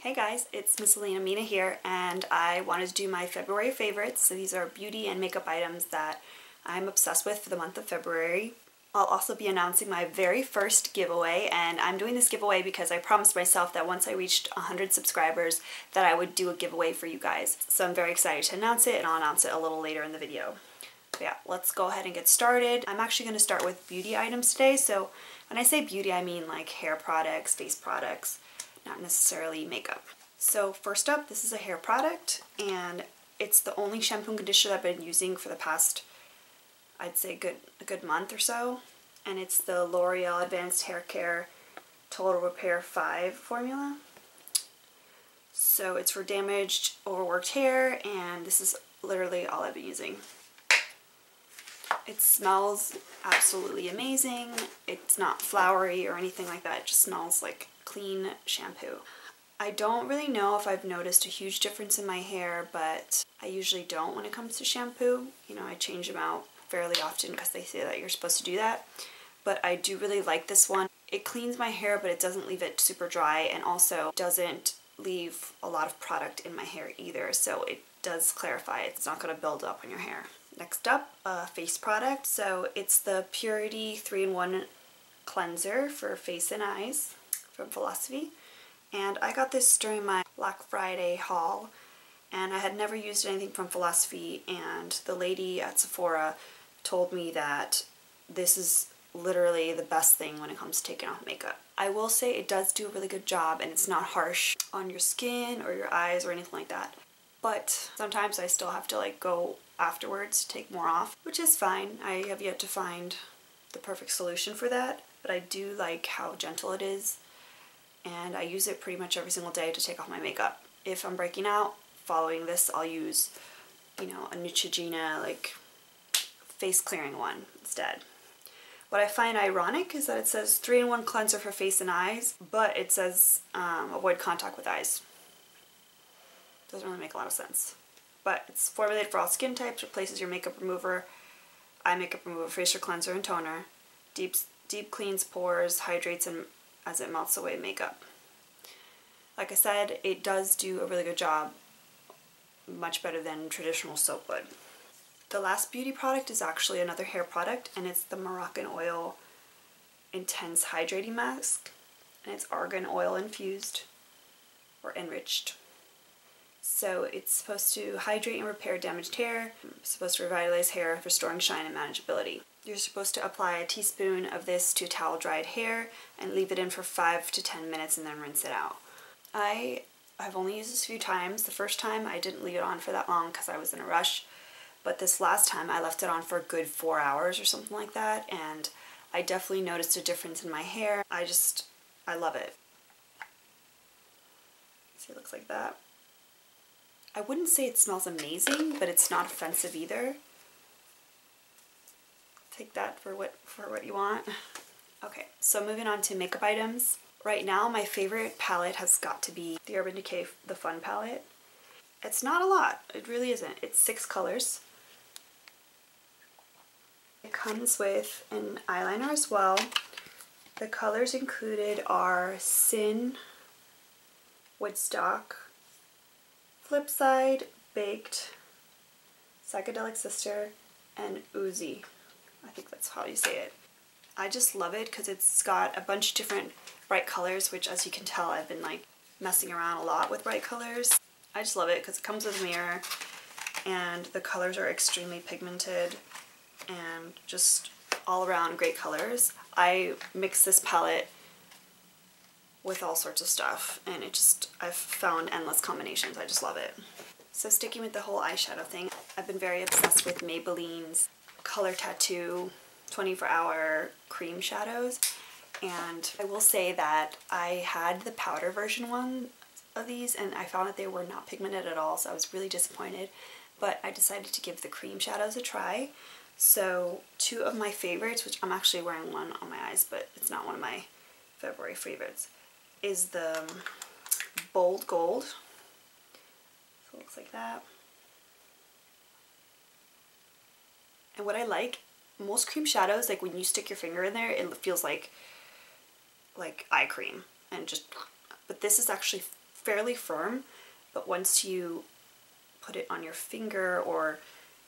Hey guys, it's Miss Alina Mina here, and I wanted to do my February favorites. So these are beauty and makeup items that I'm obsessed with for the month of February. I'll also be announcing my very first giveaway, and I'm doing this giveaway because I promised myself that once I reached 100 subscribers that I would do a giveaway for you guys. So I'm very excited to announce it, and I'll announce it a little later in the video. But yeah, let's go ahead and get started. I'm actually going to start with beauty items today. So when I say beauty, I mean like hair products, face products, not necessarily makeup. So first up, this is a hair product, and it's the only shampoo and conditioner I've been using for the past, I'd say a good month or so, and it's the L'Oreal Advanced Hair Care Total Repair 5 formula. So it's for damaged, overworked hair, and this is literally all I've been using. It smells absolutely amazing. It's not flowery or anything like that. It just smells like clean shampoo. I don't really know if I've noticed a huge difference in my hair, but I usually don't when it comes to shampoo. You know, I change them out fairly often because they say that you're supposed to do that. But I do really like this one. It cleans my hair, but it doesn't leave it super dry, and also doesn't leave a lot of product in my hair either. So it does clarify. It's not going to build up on your hair. Next up, a face product. So it's the Purity 3-in-1 cleanser for face and eyes from Philosophy, and I got this during my Black Friday haul, and I had never used anything from Philosophy, and the lady at Sephora told me that this is literally the best thing when it comes to taking off makeup. I will say it does do a really good job, and it's not harsh on your skin or your eyes or anything like that, but sometimes I still have to like go afterwards to take more off, which is fine. I have yet to find the perfect solution for that, but I do like how gentle it is, and I use it pretty much every single day to take off my makeup. If I'm breaking out, following this, I'll use, you know, a Neutrogena like face clearing one instead. What I find ironic is that it says 3-in-1 cleanser for face and eyes, but it says avoid contact with eyes. Doesn't really make a lot of sense. But it's formulated for all skin types, replaces your makeup remover, eye makeup remover, facial cleanser, and toner. Deep cleans pores, hydrates, and as it melts away makeup. Like I said, it does do a really good job, much better than traditional soap would. The last beauty product is actually another hair product, and it's the Moroccanoil Intense Hydrating Mask, and it's argan oil infused or enriched. So it's supposed to hydrate and repair damaged hair. It's supposed to revitalize hair, restoring shine and manageability. You're supposed to apply a teaspoon of this to towel dried hair and leave it in for 5 to 10 minutes and then rinse it out. I've only used this a few times. The first time I didn't leave it on for that long because I was in a rush, but this last time I left it on for a good 4 hours or something like that, and I definitely noticed a difference in my hair. I love it. See, it looks like that. I wouldn't say it smells amazing, but it's not offensive either. Take that for what you want. Okay, so moving on to makeup items. Right now, my favorite palette has got to be the Urban Decay The Fun palette. It's not a lot. It really isn't. It's 6 colors. It comes with an eyeliner as well. The colors included are Sin, Woodstock, Flipside, Baked, Psychedelic Sister, and Oozy. I think that's how you say it. I just love it because it's got a bunch of different bright colors, which, as you can tell, I've been like messing around a lot with bright colors. I just love it because it comes with a mirror, and the colors are extremely pigmented and just all around great colors. I mix this palette with all sorts of stuff, and I've found endless combinations. I just love it. So sticking with the whole eyeshadow thing, I've been very obsessed with Maybelline's Color Tattoo 24-hour cream shadows, and I will say that I had the powder version one of these, and I found that they were not pigmented at all, so I was really disappointed, but I decided to give the cream shadows a try. So 2 of my favorites, which I'm actually wearing one on my eyes, but it's not one of my February favorites, is the Bold Gold. So it looks like that. And what I like, most cream shadows, like when you stick your finger in there, it feels like eye cream, and just, but this is actually fairly firm, but once you put it on your finger or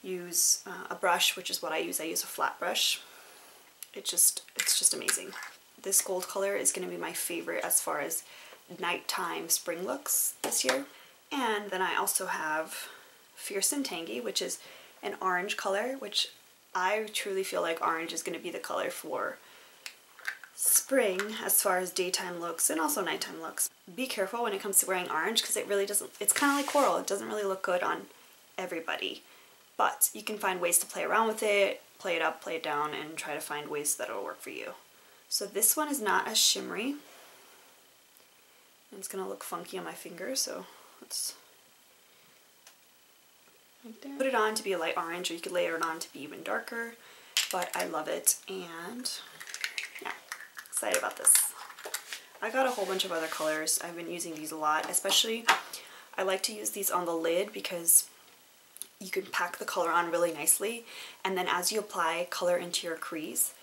use a brush, which is what I use a flat brush, it's just amazing. This gold color is going to be my favorite as far as nighttime spring looks this year. And then I also have Fierce and Tangy, which is an orange color, which I truly feel like orange is going to be the color for spring as far as daytime looks and also nighttime looks. Be careful when it comes to wearing orange because it really doesn't, it's kind of like coral, it doesn't really look good on everybody. But you can find ways to play around with it, play it up, play it down, and try to find ways that will work for you. So this one is not as shimmery. And it's going to look funky on my finger, so let's put it on to be a light orange, or you could layer it on to be even darker, but I love it, and yeah, excited about this. I got a whole bunch of other colors. I've been using these a lot, especially I like to use these on the lid because you can pack the color on really nicely, and then as you apply color into your crease,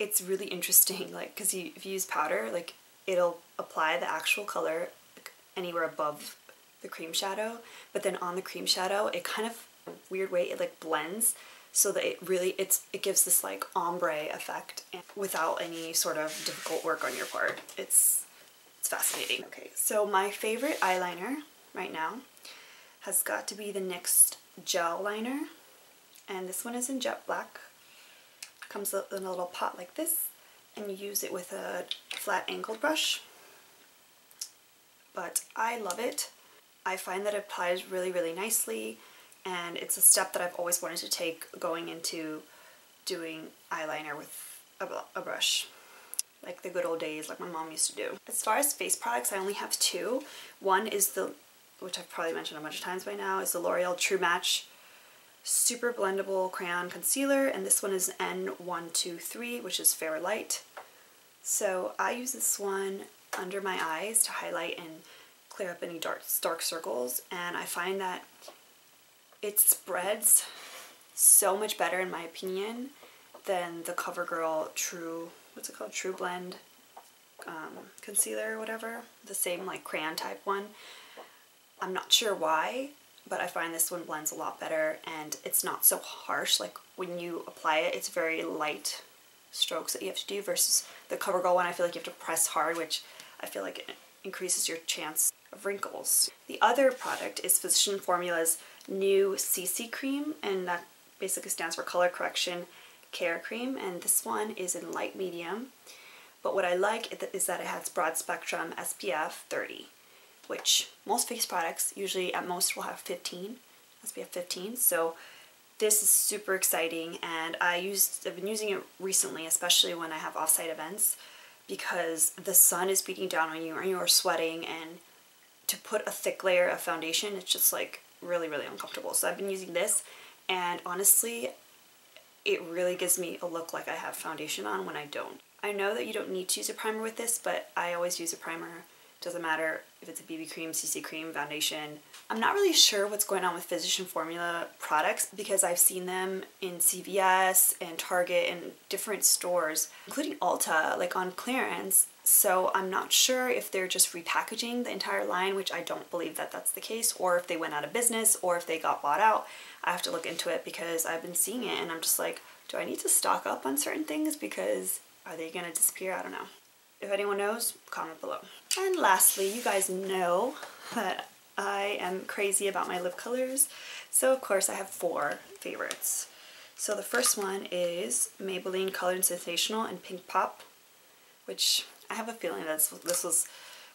it's really interesting, like, because if you use powder, like, it'll apply the actual color anywhere above the cream shadow, but then on the cream shadow, it kind of, weird way, it like blends so that it really, it gives this like ombre effect and without any sort of difficult work on your part. It's fascinating. Okay, so my favorite eyeliner right now has got to be the NYX gel liner, and this one is in jet black. Comes in a little pot like this, and you use it with a flat angled brush, but I love it. I find that it applies really nicely, and it's a step that I've always wanted to take going into doing eyeliner with a brush, like the good old days, like my mom used to do. As far as face products, I only have two. One is the, which I've probably mentioned a bunch of times by now, is the L'Oreal True Match Super Blendable Crayon Concealer, and this one is N123, which is Fair Light. So I use this one under my eyes to highlight and clear up any dark circles, and I find that it spreads so much better, in my opinion, than the CoverGirl True, what's it called, True Blend concealer or whatever, the same like crayon type one. I'm not sure why, but I find this one blends a lot better, and it's not so harsh. Like when you apply it, it's very light strokes that you have to do, versus the CoverGirl one I feel like you have to press hard, which I feel like it increases your chance of wrinkles. The other product is Physician Formula's new CC cream, and that basically stands for Color Correction Care Cream, and this one is in light medium. But what I like is that it has broad spectrum SPF 30. Which most face products usually at most will have 15, SPF 15, so this is super exciting, and I've been using it recently, especially when I have off-site events, because the sun is beating down on you and you are sweating, and to put a thick layer of foundation, it's just like really uncomfortable. So I've been using this, and honestly, it really gives me a look like I have foundation on when I don't. I know that you don't need to use a primer with this, but I always use a primer. Doesn't matter if it's a BB cream, CC cream, foundation. I'm not really sure what's going on with Physician Formula products because I've seen them in CVS and Target and different stores, including Ulta, like on clearance. So I'm not sure if they're just repackaging the entire line, which I don't believe that that's the case, or if they went out of business, or if they got bought out. I have to look into it because I've been seeing it and I'm just like, do I need to stock up on certain things because are they gonna disappear? I don't know. If anyone knows, comment below. And lastly, you guys know that I am crazy about my lip colors. So of course I have 4 favorites. So the first one is Maybelline Color and Sensational in Pink Pop, which I have a feeling that this was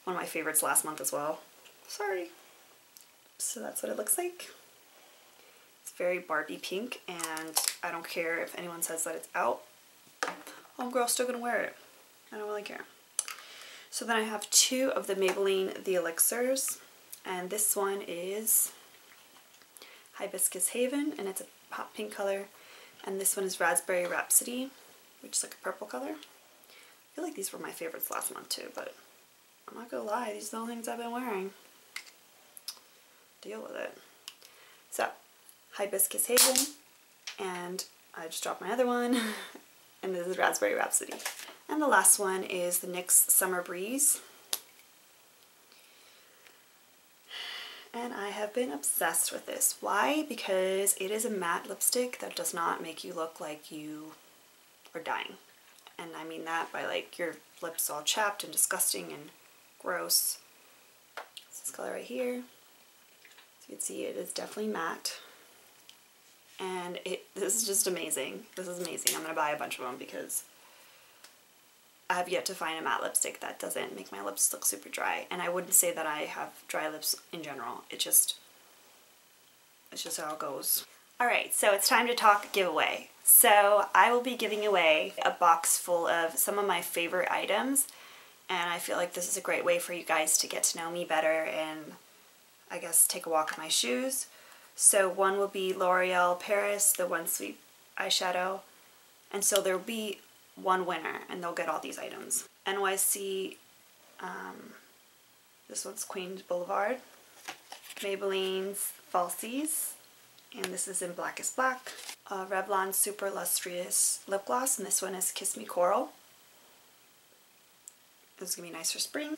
one of my favorites last month as well. Sorry. So that's what it looks like. It's very Barbie pink, and I don't care if anyone says that it's out. Homegirl's still gonna wear it. I don't really care. So then I have 2 of the Maybelline The Elixirs, and this one is Hibiscus Haven, and it's a hot pink color, and this one is Raspberry Rhapsody, which is like a purple color. I feel like these were my favorites last month too, but I'm not gonna lie, these are the only things I've been wearing. Deal with it. So, Hibiscus Haven, and I just dropped my other one, and this is Raspberry Rhapsody. And the last one is the NYX Summer Breeze. And I have been obsessed with this. Why? Because it is a matte lipstick that does not make you look like you are dying. And I mean that by like your lips all chapped and disgusting and gross. It's this color right here. So you can see it is definitely matte. And this is just amazing. This is amazing. I'm going to buy a bunch of them because I have yet to find a matte lipstick that doesn't make my lips look super dry. And I wouldn't say that I have dry lips in general. It's just how it goes. Alright, so it's time to talk giveaway. So I will be giving away a box full of some of my favorite items. And I feel like this is a great way for you guys to get to know me better and I guess take a walk in my shoes. So one will be L'Oreal Paris, the One Sweet eyeshadow. And so there will be one winner and they'll get all these items. NYC, this one's Queens Boulevard. Maybelline's Falsies, and this is in Blackest Black. Revlon Super Lustrous Lip Gloss, and this one is Kiss Me Coral. This is going to be nice for spring.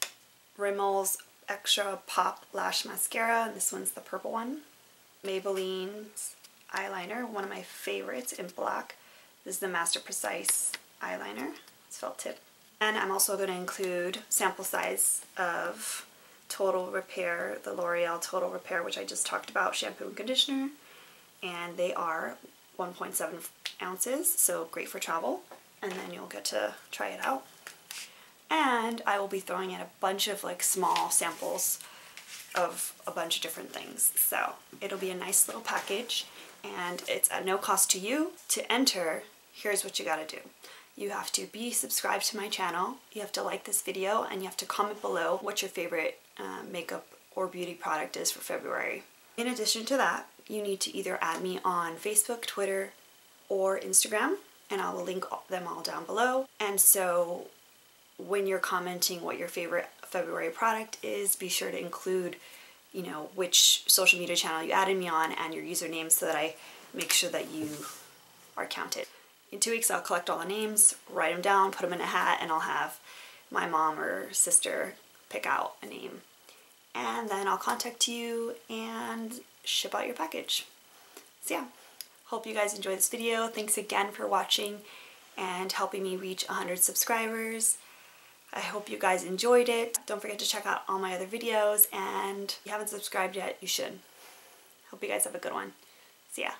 Rimmel's Extra Pop Lash Mascara, and this one's the purple one. Maybelline's eyeliner, one of my favorites in black. This is the Master Precise eyeliner. It's felt tip. And I'm also going to include sample size of Total Repair, the L'Oreal Total Repair, which I just talked about, shampoo and conditioner. And they are 1.7 ounces, so great for travel. And then you'll get to try it out. And I will be throwing in a bunch of like small samples of a bunch of different things. So it'll be a nice little package and it's at no cost to you. To enter, here's what you gotta do. You have to be subscribed to my channel, you have to like this video, and you have to comment below what your favorite makeup or beauty product is for February. In addition to that, you need to either add me on Facebook, Twitter, or Instagram, and I will link them all down below. And so when you're commenting what your favorite February product is, be sure to include, you know, which social media channel you added me on and your username so that I make sure that you are counted. In 2 weeks I'll collect all the names, write them down, put them in a hat, and I'll have my mom or sister pick out a name. And then I'll contact you and ship out your package. So yeah, hope you guys enjoyed this video. Thanks again for watching and helping me reach 100 subscribers. I hope you guys enjoyed it. Don't forget to check out all my other videos, and if you haven't subscribed yet, you should. Hope you guys have a good one. See ya.